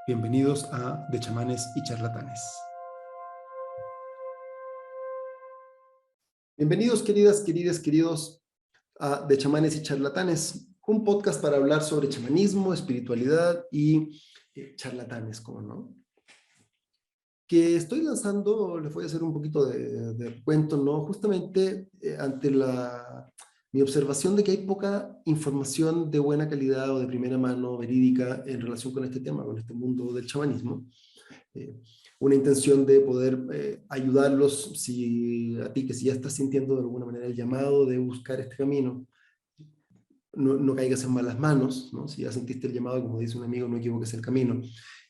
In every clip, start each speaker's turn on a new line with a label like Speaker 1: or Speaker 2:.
Speaker 1: Bienvenidos a De Chamanes y Charlatanes. Bienvenidos, queridos a De Chamanes y Charlatanes, un podcast para hablar sobre chamanismo, espiritualidad y charlatanes, ¿cómo no? Que estoy lanzando, les voy a hacer un poquito de cuento, ¿no? Justamente ante mi observación de que hay poca información de buena calidad o de primera mano, verídica, en relación con este tema, con este mundo del chamanismo. eh, una intención de poder ayudarlos, a ti que si ya estás sintiendo de alguna manera el llamado de buscar este camino, no caigas en malas manos, ¿no? Si ya sentiste el llamado, como dice un amigo, no equivoques el camino,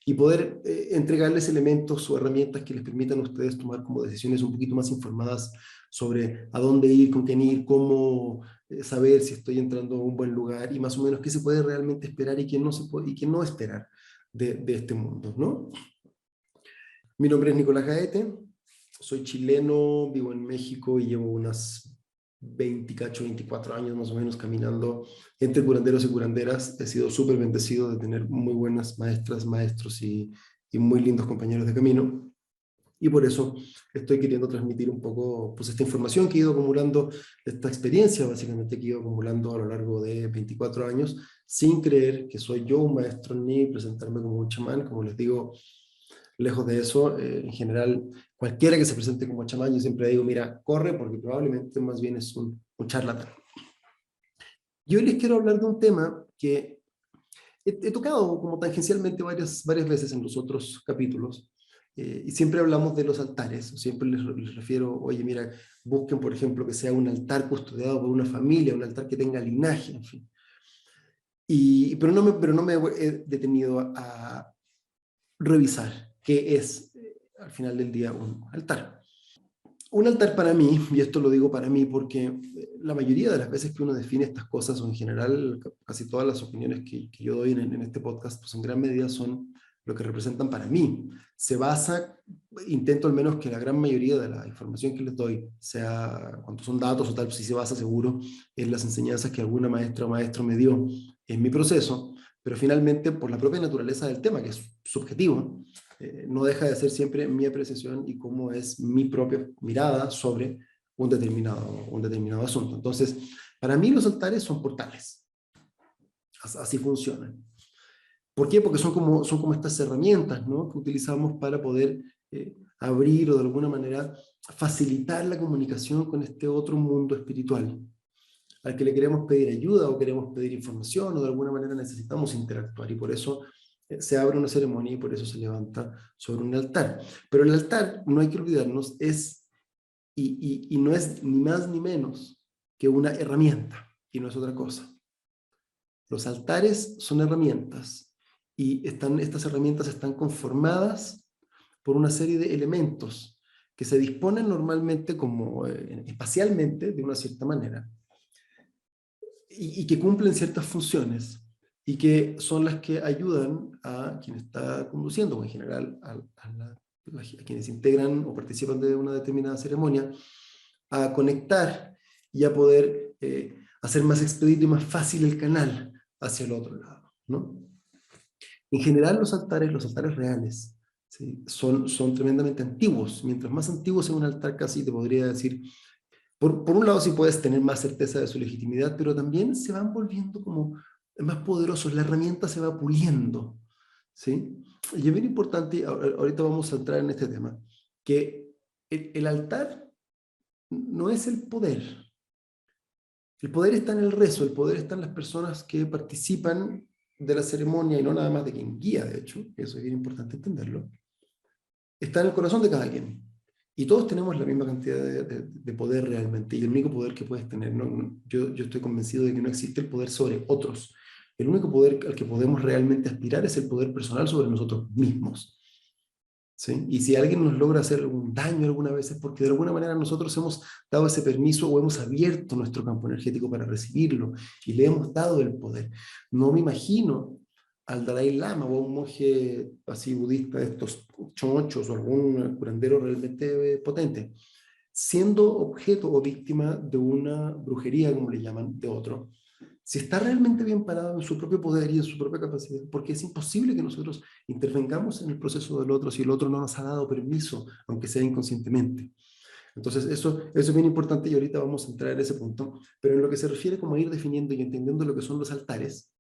Speaker 1: y poder entregarles elementos o herramientas que les permitan a ustedes tomar como decisiones un poquito más informadas sobre a dónde ir, con quién ir, cómo saber si estoy entrando a un buen lugar y más o menos qué se puede realmente esperar y qué no, se puede, y qué no esperar de este mundo, ¿no? Mi nombre es Nicolás Gaete, soy chileno, vivo en México y llevo unas 24 años más o menos caminando entre curanderos y curanderas. He sido súper bendecido de tener muy buenas maestras, maestros y muy lindos compañeros de camino. Y por eso estoy queriendo transmitir un poco pues, esta información que he ido acumulando, esta experiencia básicamente que he ido acumulando a lo largo de 24 años, sin creer que soy yo un maestro ni presentarme como un chamán. Como les digo, lejos de eso, en general, cualquiera que se presente como chamán, yo siempre digo, mira, corre porque probablemente más bien es un charlatán. Y hoy les quiero hablar de un tema que he tocado como tangencialmente varias veces en los otros capítulos, y siempre hablamos de los altares, siempre les refiero, oye, mira, busquen, por ejemplo, que sea un altar custodiado por una familia, un altar que tenga linaje, en fin. Pero no me he detenido a revisar qué es, al final del día, un altar. Un altar para mí, y esto lo digo para mí porque la mayoría de las veces que uno define estas cosas, o en general casi todas las opiniones que yo doy en este podcast, pues en gran medida son lo que representan para mí. Se basa, intento al menos que la gran mayoría de la información que les doy, sea cuando son datos o tal, pues sí se basa seguro en las enseñanzas que alguna maestra o maestro me dio en mi proceso, pero finalmente por la propia naturaleza del tema, que es subjetivo, no deja de ser siempre mi apreciación y cómo es mi propia mirada sobre un determinado asunto. Entonces, para mí los altares son portales. Así funcionan. ¿Por qué? Porque son como estas herramientas, ¿no?, que utilizamos para poder abrir o de alguna manera facilitar la comunicación con este otro mundo espiritual al que le queremos pedir ayuda o queremos pedir información o de alguna manera necesitamos interactuar, y por eso se abre una ceremonia y por eso se levanta sobre un altar. Pero el altar, no hay que olvidarnos, y no es ni más ni menos que una herramienta y no es otra cosa. Los altares son herramientas y estas herramientas están conformadas por una serie de elementos que se disponen normalmente como espacialmente de una cierta manera y que cumplen ciertas funciones y que son las que ayudan a quien está conduciendo, o en general a quienes integran o participan de una determinada ceremonia, a conectar y a poder hacer más expedito y más fácil el canal hacia el otro lado, ¿no? En general los altares reales, ¿sí?, son tremendamente antiguos. Mientras más antiguo sea un altar, casi te podría decir, por un lado sí puedes tener más certeza de su legitimidad, pero también se van volviendo como más poderosos, la herramienta se va puliendo, ¿sí? Y es bien importante, ahorita vamos a entrar en este tema, que el altar no es el poder. El poder está en el rezo, el poder está en las personas que participan de la ceremonia y no nada más de quien guía, de hecho, eso es bien importante entenderlo. Está en el corazón de cada quien. Y todos tenemos la misma cantidad de poder realmente, y el único poder que puedes tener, yo estoy convencido de que no existe el poder sobre otros. El único poder al que podemos realmente aspirar es el poder personal sobre nosotros mismos, ¿sí? Y si alguien nos logra hacer algún daño alguna vez es porque de alguna manera nosotros hemos dado ese permiso o hemos abierto nuestro campo energético para recibirlo y le hemos dado el poder. No me imagino al Dalai Lama o a un monje así budista de estos chochos o algún curandero realmente potente siendo objeto o víctima de una brujería, como le llaman, de otro, si está realmente bien parado en su propio poder y en su propia capacidad, porque es imposible que nosotros intervengamos en el proceso del otro si el otro no nos ha dado permiso, aunque sea inconscientemente. Entonces, eso es bien importante y ahorita vamos a entrar en ese punto, pero en lo que se refiere como a ir definiendo y entendiendo lo que son los altares,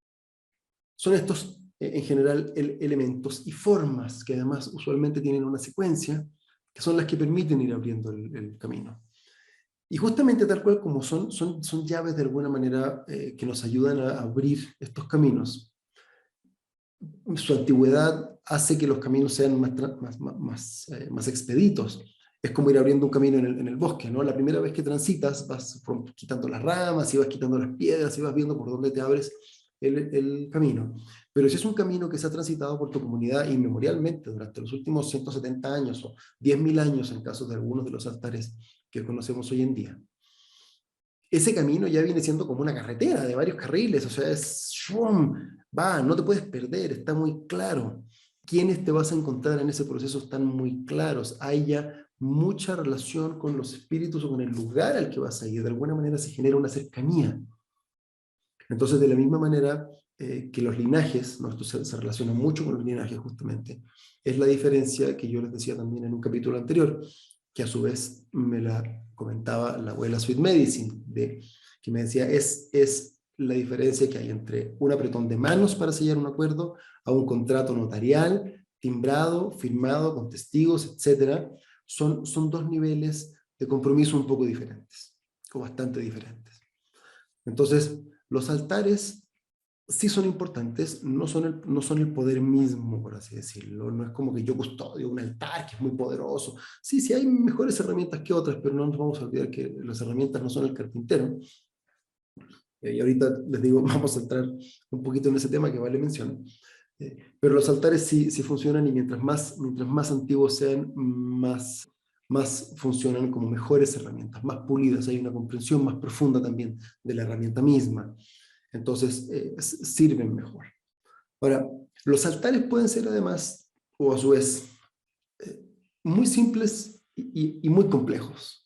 Speaker 1: son estos, en general, elementos y formas que además usualmente tienen una secuencia, que son las que permiten ir abriendo el camino. Y justamente tal cual como son llaves de alguna manera que nos ayudan a abrir estos caminos. Su antigüedad hace que los caminos sean más expeditos. Es como ir abriendo un camino en el bosque, ¿no? La primera vez que transitas vas quitando las ramas y vas quitando las piedras y vas viendo por dónde te abres el camino. Pero si es un camino que se ha transitado por tu comunidad inmemorialmente durante los últimos 170 años o 10.000 años en caso de algunos de los altares que conocemos hoy en día, ese camino ya viene siendo como una carretera de varios carriles, o sea, es, ¡shum! Va, no te puedes perder, está muy claro. ¿Quiénes te vas a encontrar en ese proceso están muy claros? Hay ya mucha relación con los espíritus o con el lugar al que vas a ir. De alguna manera se genera una cercanía. Entonces, de la misma manera que los linajes, ¿no? Esto se relaciona mucho con los linajes justamente, es la diferencia que yo les decía también en un capítulo anterior, que a su vez me la comentaba la abuela Sweet Medicine, que me decía, es la diferencia que hay entre un apretón de manos para sellar un acuerdo a un contrato notarial, timbrado, firmado, con testigos, etcétera. Son dos niveles de compromiso un poco diferentes, o bastante diferentes. Entonces, los altares sí son importantes, no son el poder mismo, por así decirlo. No es como que yo custodio un altar que es muy poderoso. Sí, sí hay mejores herramientas que otras, pero no nos vamos a olvidar que las herramientas no son el carpintero. Y ahorita les digo, vamos a entrar un poquito en ese tema que vale mención. Pero los altares sí funcionan y mientras más antiguos sean, más funcionan como mejores herramientas, más pulidas. Hay una comprensión más profunda también de la herramienta misma. Entonces, sirven mejor. Ahora, los altares pueden ser además, o a su vez, eh, muy simples y muy complejos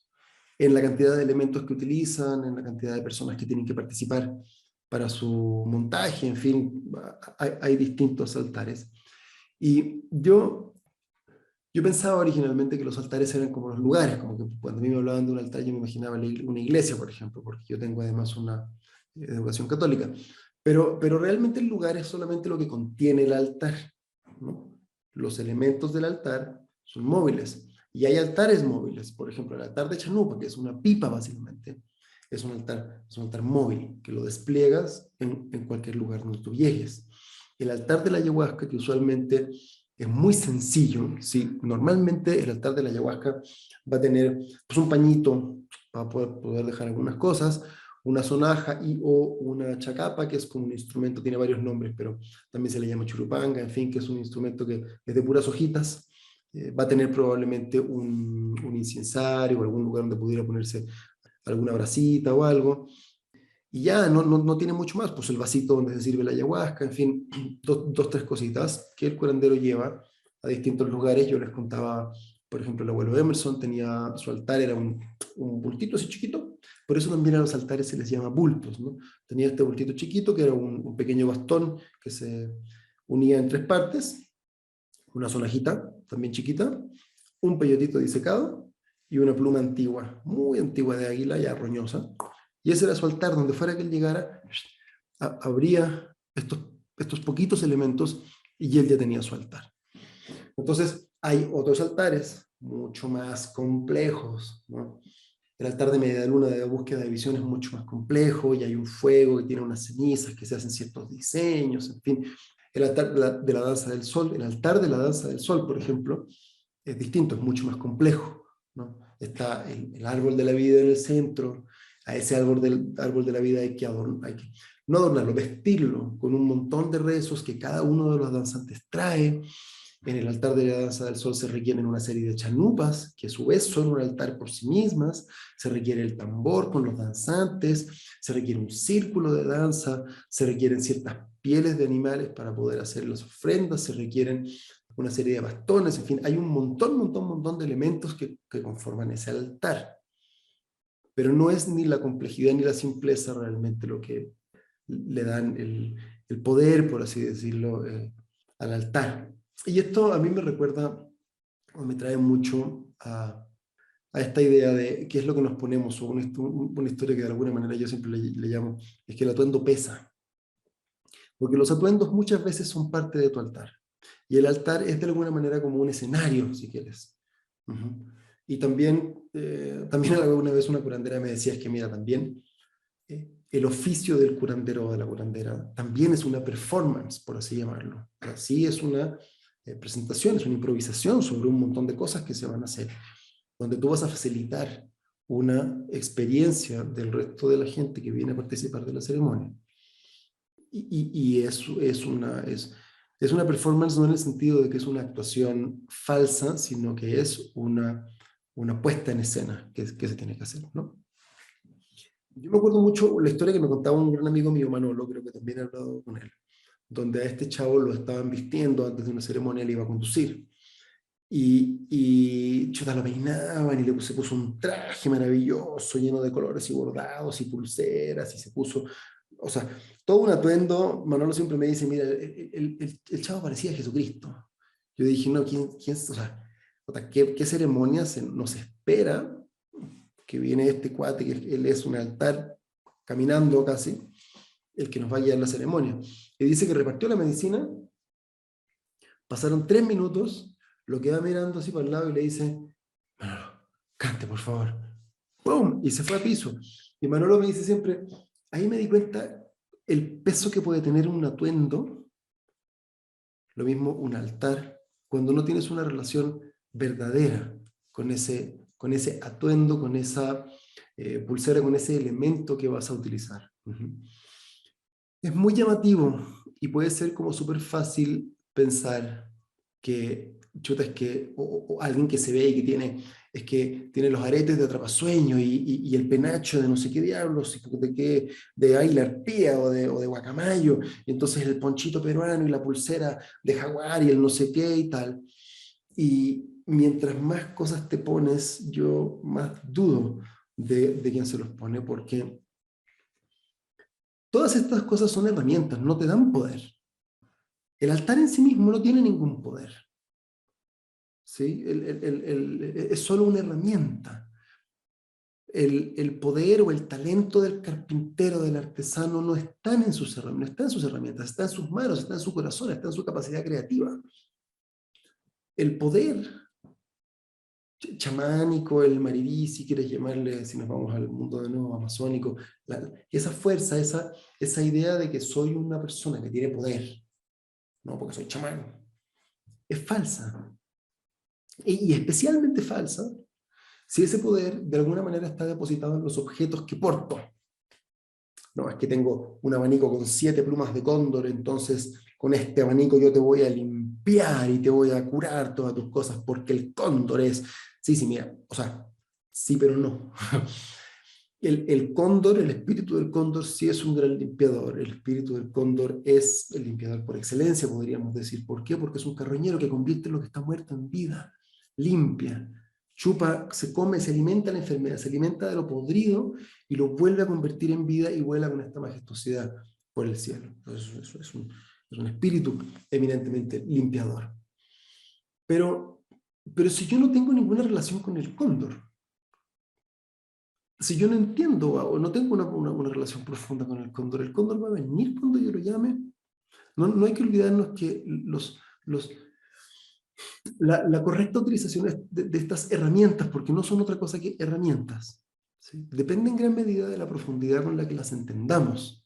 Speaker 1: en la cantidad de elementos que utilizan, en la cantidad de personas que tienen que participar para su montaje, en fin, hay distintos altares. Y yo pensaba originalmente que los altares eran como los lugares, como que cuando a mí me hablaban de un altar yo me imaginaba una iglesia, por ejemplo, porque yo tengo además una educación católica. Pero realmente el lugar es solamente lo que contiene el altar, ¿no? Los elementos del altar son móviles. Y hay altares móviles, por ejemplo, el altar de Chanupa, que es una pipa básicamente, es un altar móvil, que lo despliegas en cualquier lugar donde tú llegues. El altar de la ayahuasca, que usualmente es muy sencillo, ¿sí? Normalmente el altar de la ayahuasca va a tener pues, un pañito para poder dejar algunas cosas, una sonaja y o una chacapa, que es como un instrumento, tiene varios nombres, pero también se le llama churupanga, en fin, que es un instrumento que es de puras hojitas. Va a tener probablemente un inciensario o algún lugar donde pudiera ponerse alguna brasita o algo. Y ya, no tiene mucho más, pues el vasito donde se sirve la ayahuasca, en fin, tres cositas que el curandero lleva a distintos lugares. Yo les contaba, por ejemplo, el abuelo Emerson tenía, su altar era un bultito así chiquito, por eso también a los altares se les llama bultos, ¿no? Tenía este bultito chiquito que era un pequeño bastón que se unía en tres partes, una sonajita también chiquita, un peyotito disecado y una pluma antigua, muy antigua de águila, ya roñosa. Y ese era su altar, donde fuera que él llegara, habría estos poquitos elementos y él ya tenía su altar. Entonces, hay otros altares mucho más complejos, ¿no? El altar de media luna de búsqueda de visión es mucho más complejo y hay un fuego que tiene unas cenizas que se hacen ciertos diseños, en fin. El altar de la danza del sol, el altar de la danza del sol, por ejemplo, es distinto, es mucho más complejo, ¿no? Está el árbol de la vida en el centro, a ese árbol de la vida hay que no adornarlo, vestirlo con un montón de rezos que cada uno de los danzantes trae. En el altar de la danza del sol se requieren una serie de chanupas, que a su vez son un altar por sí mismas, se requiere el tambor con los danzantes, se requiere un círculo de danza, se requieren ciertas pieles de animales para poder hacer las ofrendas, se requieren una serie de bastones, en fin, hay un montón de elementos que conforman ese altar. Pero no es ni la complejidad ni la simpleza realmente le dan el poder, por así decirlo, al altar. Y esto a mí me recuerda, o me trae mucho a esta idea de qué es lo que nos ponemos, o una historia que de alguna manera yo siempre le llamo, es que el atuendo pesa. Porque los atuendos muchas veces son parte de tu altar. Y el altar es de alguna manera como un escenario, si quieres. Ujú. Y también alguna vez una curandera me decía, es que mira, también el oficio del curandero o de la curandera también es una performance, por así llamarlo. Así es una presentación, es una improvisación sobre un montón de cosas que se van a hacer, donde tú vas a facilitar una experiencia del resto de la gente que viene a participar de la ceremonia. Y es una performance no en el sentido de que es una actuación falsa, sino que es una puesta en escena que se tiene que hacer, ¿no? Yo me acuerdo mucho la historia que me contaba un gran amigo mío, Manolo, creo que también he hablado con él, donde a este chavo lo estaban vistiendo antes de una ceremonia, él iba a conducir. Y chuta, lo peinaban y se puso un traje maravilloso, lleno de colores y bordados y pulseras, y se puso, o sea, todo un atuendo. Manolo siempre me dice, mira, el chavo parecía Jesucristo. Yo dije, no, o sea, ¿qué ceremonia nos espera que viene este cuate, que él es un altar caminando casi, el que nos va a guiar la ceremonia? Y dice que repartió la medicina, pasaron 3 minutos, lo queda mirando así para el lado y le dice, Manolo, cante por favor. ¡Pum! Y se fue a piso. Y Manolo me dice siempre, ahí me di cuenta el peso que puede tener un atuendo, lo mismo un altar, cuando no tienes una relación verdadera con ese atuendo, con esa pulsera, con ese elemento que vas a utilizar. Es muy llamativo y puede ser como súper fácil pensar que, chuta, es que, o alguien que se ve y que es que tiene los aretes de atrapasueño y el penacho de no sé qué diablos, de águila arpía o de guacamayo, y entonces el ponchito peruano y la pulsera de jaguar y el no sé qué y tal. Y mientras más cosas te pones, yo más dudo de quién se los pone, porque todas estas cosas son herramientas, no te dan poder. El altar en sí mismo no tiene ningún poder, ¿sí? Es solo una herramienta. El poder o el talento del carpintero, del artesano, no están en sus herramientas, no está en sus herramientas, está en sus manos, está en su corazón, está en su capacidad creativa. El poder chamánico, el marirí, si quieres llamarle, si nos vamos al mundo de nuevo amazónico, esa fuerza, esa idea de que soy una persona que tiene poder, no porque soy chamán, es falsa. Y especialmente falsa si ese poder de alguna manera está depositado en los objetos que porto. No, es que tengo un abanico con 7 plumas de cóndor, entonces con este abanico yo te voy a limpiar y te voy a curar todas tus cosas porque el cóndor es... Sí, sí, mira, o sea, sí, pero no. El cóndor, el espíritu del cóndor sí es un gran limpiador. El espíritu del cóndor es el limpiador por excelencia, podríamos decir. ¿Por qué? Porque es un carroñero que convierte lo que está muerto en vida, limpia, chupa, se come, se alimenta de la enfermedad, se alimenta de lo podrido y lo vuelve a convertir en vida y vuela con esta majestuosidad por el cielo. Entonces, eso es un espíritu eminentemente limpiador. Pero si yo no tengo ninguna relación con el cóndor, si yo no entiendo o no tengo una relación profunda con el cóndor va a venir cuando yo lo llame. No hay que olvidarnos que la correcta utilización de estas herramientas, porque no son otra cosa que herramientas, ¿sí? Depende en gran medida de la profundidad con la que las entendamos.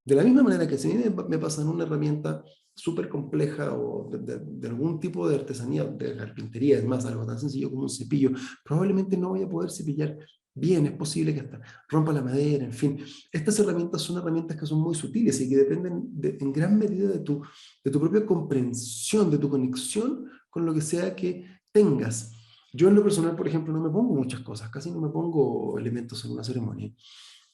Speaker 1: De la misma manera que si a mí me pasan una herramienta súper compleja o de algún tipo de artesanía, de carpintería, es más, algo tan sencillo como un cepillo, probablemente no voy a poder cepillar bien, es posible que hasta rompa la madera, en fin. Estas herramientas son herramientas que son muy sutiles y que dependen en gran medida de tu propia comprensión, de tu conexión con lo que sea que tengas. Yo en lo personal, por ejemplo, no me pongo muchas cosas, casi no me pongo elementos en una ceremonia.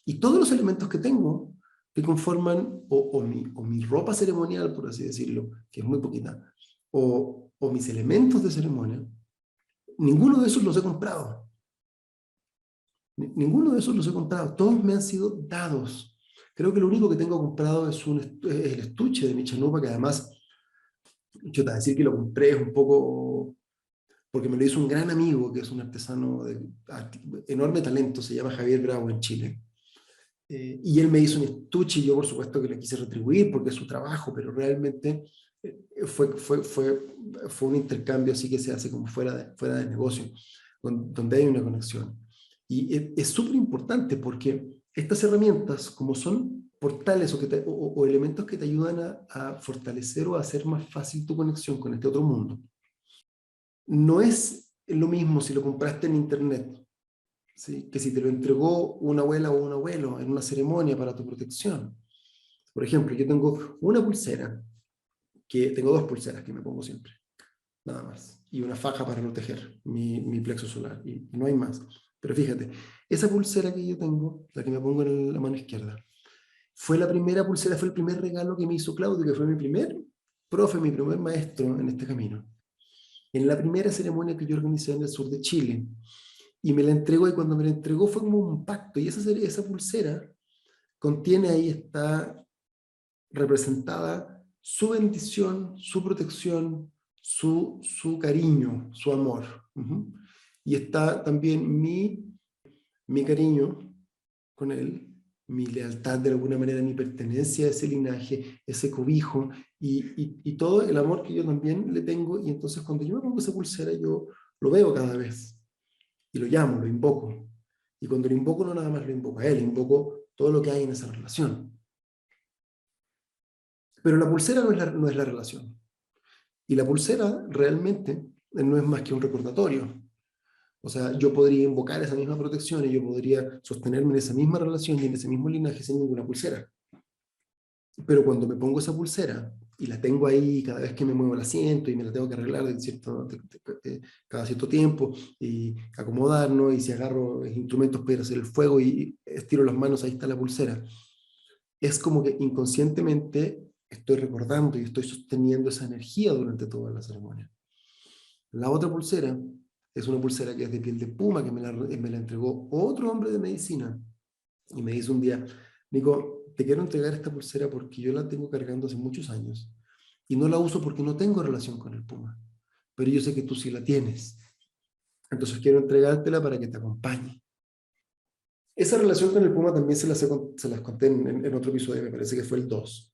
Speaker 1: Y todos los elementos que tengo, que conforman o mi ropa ceremonial, por así decirlo, que es muy poquita, o mis elementos de ceremonia, ninguno de esos los he comprado. Ninguno de esos los he comprado. Todos me han sido dados. Creo que lo único que tengo comprado es el estuche de mi chanupa, que además, yo te voy a decir que lo compré es un poco porque me lo hizo un gran amigo, que es un artesano de enorme talento, se llama Javier Bravo en Chile. Y él me hizo un estuche y yo por supuesto que le quise retribuir porque es su trabajo, pero realmente fue un intercambio así que se hace como fuera de negocio, donde hay una conexión. Y es súper importante porque estas herramientas, como son portales o elementos que te ayudan a fortalecer o a hacer más fácil tu conexión con este otro mundo, no es lo mismo si lo compraste en internet, ¿sí? Que si te lo entregó una abuela o un abuelo en una ceremonia para tu protección. Por ejemplo, yo tengo una pulsera, tengo dos pulseras que me pongo siempre, nada más, y una faja para proteger mi plexo solar, y no hay más. Pero fíjate, esa pulsera que yo tengo, la que me pongo en la mano izquierda, fue la primera pulsera, fue el primer regalo que me hizo Claudio, que fue mi primer profe, mi primer maestro en este camino. En la primera ceremonia que yo organizé en el sur de Chile, y me la entregó, y cuando me la entregó fue como un pacto, y esa pulsera contiene, ahí está representada su bendición, su protección, su cariño, su amor. Y está también mi cariño con él, mi lealtad de alguna manera, mi pertenencia a ese linaje, ese cobijo, y todo el amor que yo también le tengo. Y entonces cuando yo me pongo esa pulsera, yo lo veo cada vez, y lo llamo, lo invoco. Y cuando lo invoco, no nada más lo invoco a él, invoco todo lo que hay en esa relación. Pero la pulsera no es la relación. Y la pulsera realmente no es más que un recordatorio. O sea, yo podría invocar esa misma protección y yo podría sostenerme en esa misma relación y en ese mismo linaje sin ninguna pulsera. Pero cuando me pongo esa pulsera y la tengo ahí cada vez que me muevo el asiento y me la tengo que arreglar cada cierto tiempo y acomodar, ¿no? Y si agarro instrumentos para hacer el fuego y estiro las manos, ahí está la pulsera. Es como que inconscientemente estoy recordando y estoy sosteniendo esa energía durante toda la ceremonia. La otra pulsera es una pulsera que es de piel de puma, que me la entregó otro hombre de medicina. Y me dice un día: Nico, te quiero entregar esta pulsera porque yo la tengo cargando hace muchos años y no la uso porque no tengo relación con el puma, pero yo sé que tú sí la tienes. Entonces quiero entregártela para que te acompañe. Esa relación con el puma también se las conté en otro episodio, me parece que fue el 2,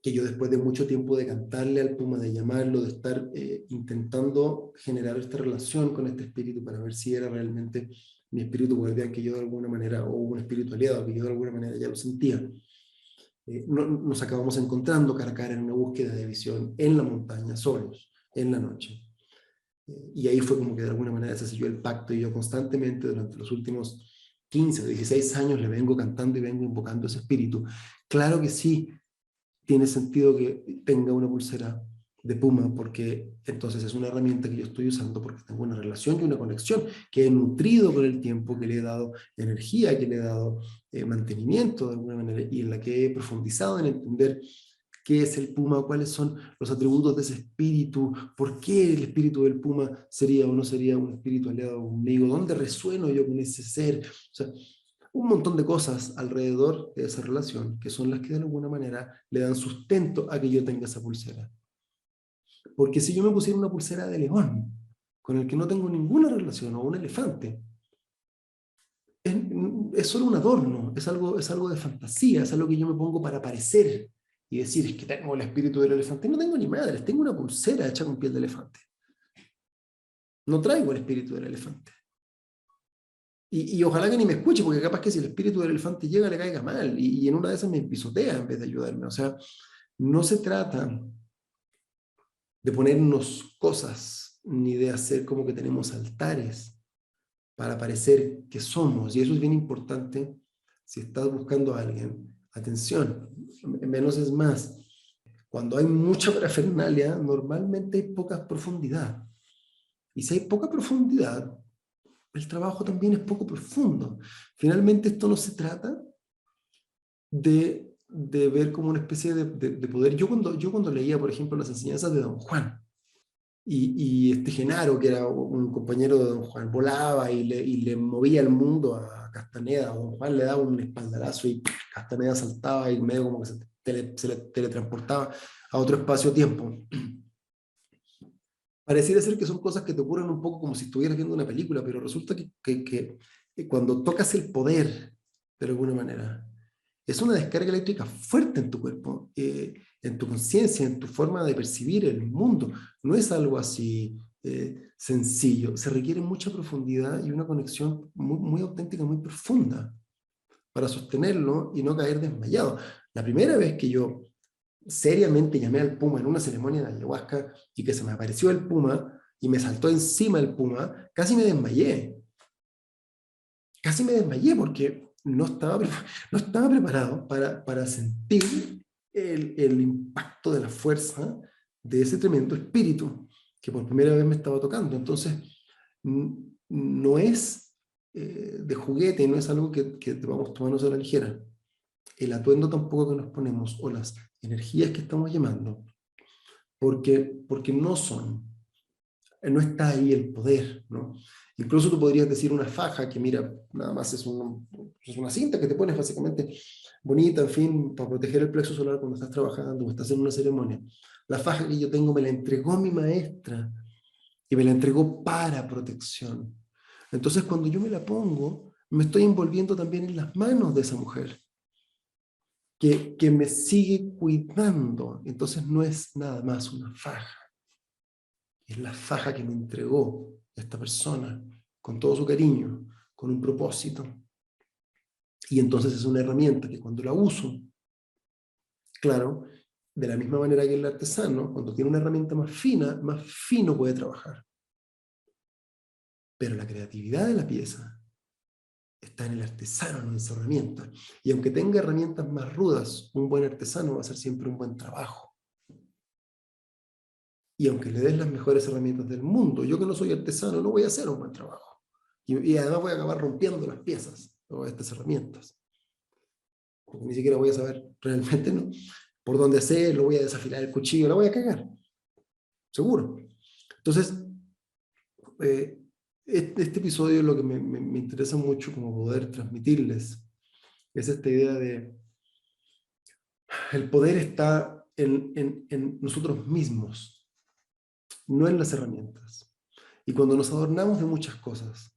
Speaker 1: que yo después de mucho tiempo de cantarle al puma, de llamarlo, de estar intentando generar esta relación con este espíritu para ver si era realmente mi espíritu guardián, que yo de alguna manera, o un espíritu aliado, que yo de alguna manera ya lo sentía. Nos acabamos encontrando cara a cara en una búsqueda de visión en la montaña, solos, en la noche. Y ahí fue como que de alguna manera se selló el pacto, y yo constantemente durante los últimos 15 o 16 años le vengo cantando y vengo invocando ese espíritu. Claro que sí, tiene sentido que tenga una pulsera de puma, porque entonces es una herramienta que yo estoy usando porque tengo una relación y una conexión que he nutrido con el tiempo, que le he dado energía, que le he dado mantenimiento de alguna manera, y en la que he profundizado en entender qué es el puma, cuáles son los atributos de ese espíritu, por qué el espíritu del puma sería o no sería un espíritu aliado conmigo, dónde resueno yo con ese ser. O sea, un montón de cosas alrededor de esa relación que son las que de alguna manera le dan sustento a que yo tenga esa pulsera. Porque si yo me pusiera una pulsera de león, con el que no tengo ninguna relación, o un elefante, es, es solo un adorno, es algo de fantasía, es algo que yo me pongo para parecer y decir: es que tengo el espíritu del elefante. No tengo ni madres, tengo una pulsera hecha con piel de elefante. No traigo el espíritu del elefante. Y ojalá que ni me escuche, porque capaz que si el espíritu del elefante llega le caiga mal, y en una de esas me pisotea en vez de ayudarme. O sea, no se trata de ponernos cosas ni de hacer como que tenemos altares para parecer que somos. Y eso es bien importante si estás buscando a alguien. Atención, menos es más. Cuando hay mucha parafernalia, normalmente hay poca profundidad. Y si hay poca profundidad, el trabajo también es poco profundo. Finalmente esto no se trata de ver como una especie de poder. Yo cuando leía, por ejemplo, las enseñanzas de Don Juan, y este Genaro, que era un compañero de Don Juan, volaba y le movía el mundo a Castaneda, o Don Juan le daba un espaldarazo y Castaneda saltaba y medio como que se le teletransportaba a otro espacio-tiempo. Pareciera ser que son cosas que te ocurren un poco como si estuvieras viendo una película, pero resulta que cuando tocas el poder, de alguna manera, es una descarga eléctrica fuerte en tu cuerpo, en tu conciencia, en tu forma de percibir el mundo. No es algo así sencillo, se requiere mucha profundidad y una conexión muy, muy auténtica, muy profunda para sostenerlo y no caer desmayado. La primera vez que yo seriamente llamé al puma en una ceremonia de ayahuasca y que se me apareció el puma y me saltó encima el puma, casi me desmayé porque no estaba preparado para sentir el impacto de la fuerza de ese tremendo espíritu que por primera vez me estaba tocando. Entonces, no es de juguete, no es algo que vamos tomarnos a la ligera. El atuendo tampoco que nos ponemos o las energías que estamos llamando, porque no está ahí el poder, ¿no? Incluso tú podrías decir una faja que, mira, nada más es una cinta que te pones básicamente bonita, en fin, para proteger el plexo solar cuando estás trabajando o estás en una ceremonia. La faja que yo tengo me la entregó mi maestra y me la entregó para protección. Entonces, cuando yo me la pongo, me estoy envolviendo también en las manos de esa mujer que me sigue cuidando. Entonces, no es nada más una faja. Es la faja que me entregó esta persona con todo su cariño, con un propósito. Y entonces es una herramienta que cuando la uso, claro, de la misma manera que el artesano, cuando tiene una herramienta más fino puede trabajar. Pero la creatividad de la pieza está en el artesano, no en su herramienta. Y aunque tenga herramientas más rudas, un buen artesano va a hacer siempre un buen trabajo. Y aunque le des las mejores herramientas del mundo, yo que no soy artesano no voy a hacer un buen trabajo. Y además voy a acabar rompiendo las piezas o estas herramientas. Porque ni siquiera voy a saber realmente, ¿no?, por dónde hacerlo, voy a desafilar el cuchillo, la voy a cagar. Seguro. Entonces, este episodio lo que me interesa mucho como poder transmitirles es esta idea de el poder está en nosotros mismos, no en las herramientas. Y cuando nos adornamos de muchas cosas,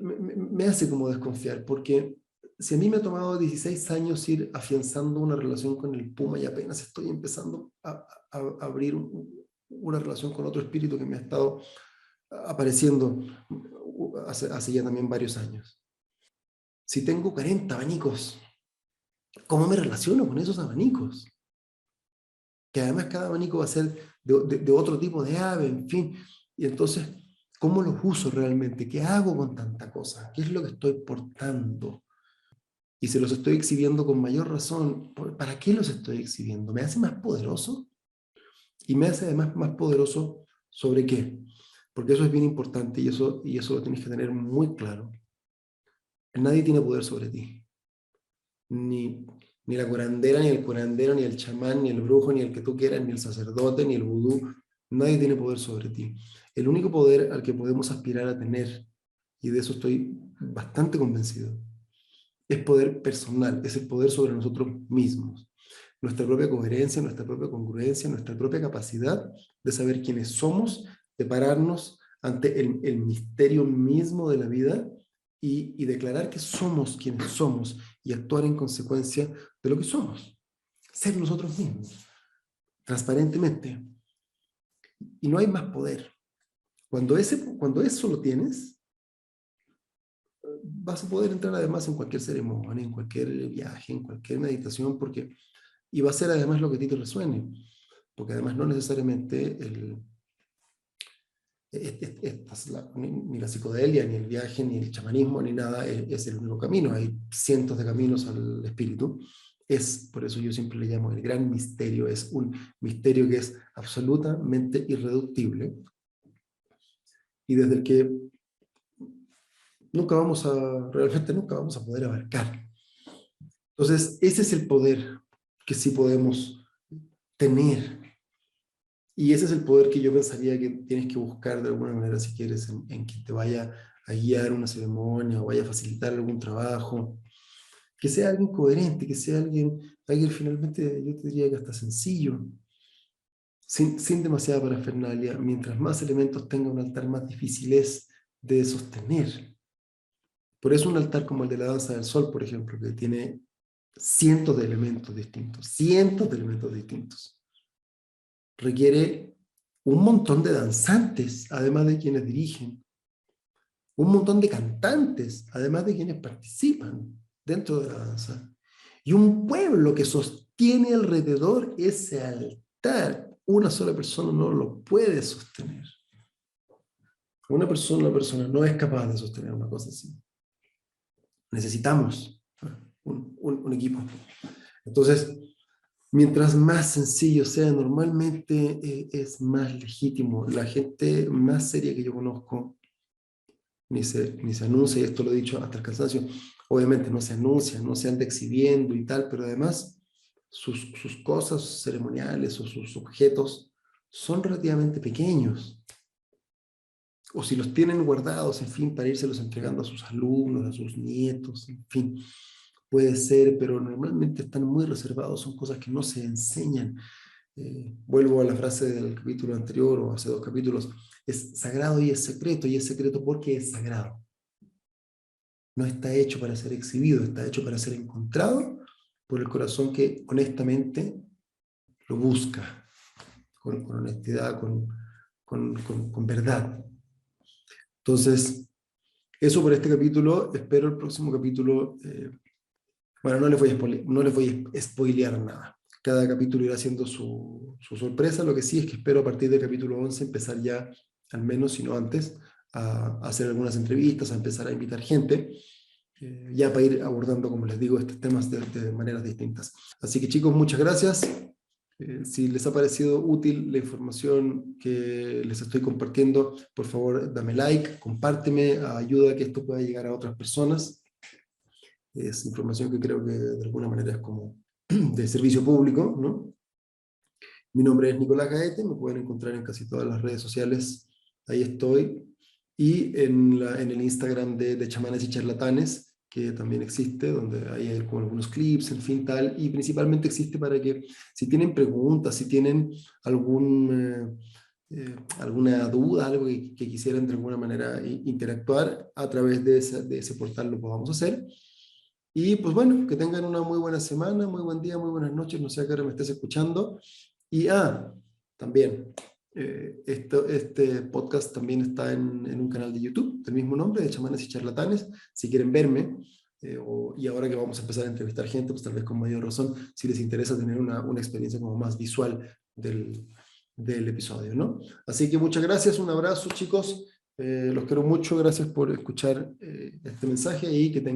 Speaker 1: me hace como desconfiar, porque si a mí me ha tomado 16 años ir afianzando una relación con el puma y apenas estoy empezando a abrir una relación con otro espíritu que me ha estado apareciendo hace ya también varios años. Si tengo 40 abanicos, ¿cómo me relaciono con esos abanicos? Que además cada abanico va a ser de otro tipo de ave, en fin. Y entonces, ¿cómo los uso realmente? ¿Qué hago con tanta cosa? ¿Qué es lo que estoy portando? Y se los estoy exhibiendo con mayor razón. ¿Para qué los estoy exhibiendo? ¿Me hace más poderoso? Y me hace además más poderoso ¿sobre qué? Porque eso es bien importante y eso lo tienes que tener muy claro. Nadie tiene poder sobre ti. Ni la curandera, ni el curandero, ni el chamán, ni el brujo, ni el que tú quieras, ni el sacerdote, ni el vudú. Nadie tiene poder sobre ti. El único poder al que podemos aspirar a tener, y de eso estoy bastante convencido, es poder personal, es el poder sobre nosotros mismos. Nuestra propia coherencia, nuestra propia congruencia, nuestra propia capacidad de saber quiénes somos, de pararnos ante el misterio mismo de la vida y declarar que somos quienes somos y actuar en consecuencia de lo que somos. Ser nosotros mismos, transparentemente. Y no hay más poder. Cuando eso lo tienes, vas a poder entrar además en cualquier ceremonia, en cualquier viaje, en cualquier meditación, y va a ser además lo que a ti te resuene, porque además no necesariamente ni la psicodelia, ni el viaje, ni el chamanismo, ni nada es el único camino. Hay cientos de caminos al espíritu. Por eso yo siempre le llamo el gran misterio. Es un misterio que es absolutamente irreductible y desde el que realmente nunca vamos a poder abarcar. Entonces, ese es el poder que sí podemos tener. Y ese es el poder que yo pensaría que tienes que buscar de alguna manera si quieres en quien te vaya a guiar una ceremonia o vaya a facilitar algún trabajo, que sea alguien coherente, que sea alguien finalmente, yo te diría que hasta sencillo, sin demasiada parafernalia. Mientras más elementos tenga un altar, más difícil es de sostener. Por eso un altar como el de la danza del sol, por ejemplo, que tiene cientos de elementos distintos, requiere un montón de danzantes, además de quienes dirigen, un montón de cantantes, además de quienes participan dentro de la danza, y un pueblo que sostiene alrededor ese altar. Una sola persona no lo puede sostener. Una persona no es capaz de sostener una cosa así. Necesitamos un equipo. Entonces, mientras más sencillo sea, normalmente es más legítimo. La gente más seria que yo conozco ni se anuncia, y esto lo he dicho hasta el cansancio, obviamente no se anuncia, no se anda exhibiendo y tal, pero además sus cosas ceremoniales o sus objetos son relativamente pequeños. O si los tienen guardados, en fin, para írselos entregando a sus alumnos, a sus nietos, en fin, puede ser, pero normalmente están muy reservados, son cosas que no se enseñan. Vuelvo a la frase del capítulo anterior o hace 2 capítulos, es sagrado y es secreto porque es sagrado. No está hecho para ser exhibido, está hecho para ser encontrado por el corazón que honestamente lo busca, con honestidad, con verdad. Entonces, eso por este capítulo. Espero el próximo capítulo. Bueno, no les voy a spoilear nada. Cada capítulo irá siendo su sorpresa. Lo que sí es que espero a partir del capítulo 11 empezar ya, al menos, si no antes, a hacer algunas entrevistas, a empezar a invitar gente, ya para ir abordando, como les digo, estos temas de maneras distintas. Así que chicos, muchas gracias. Si les ha parecido útil la información que les estoy compartiendo, por favor, dame like, compárteme, ayuda a que esto pueda llegar a otras personas. Es información que creo que de alguna manera es como de servicio público, ¿no? Mi nombre es Nicolás Gaete, me pueden encontrar en casi todas las redes sociales, ahí estoy, y en el Instagram de Chamanes y Charlatanes, que también existe, donde ahí hay como algunos clips, en fin, tal, y principalmente existe para que si tienen preguntas, si tienen alguna duda, algo que quisieran de alguna manera interactuar a través de ese portal lo podamos hacer. Y pues bueno, que tengan una muy buena semana, muy buen día, muy buenas noches, no sé a qué hora me estés escuchando. Y también, este podcast también está en un canal de YouTube del mismo nombre, de Chamanes y Charlatanes. Si quieren verme, y ahora que vamos a empezar a entrevistar gente, pues tal vez con mayor razón, si les interesa tener una experiencia como más visual del episodio, ¿no? Así que muchas gracias, un abrazo chicos, los quiero mucho, gracias por escuchar este mensaje y que tengan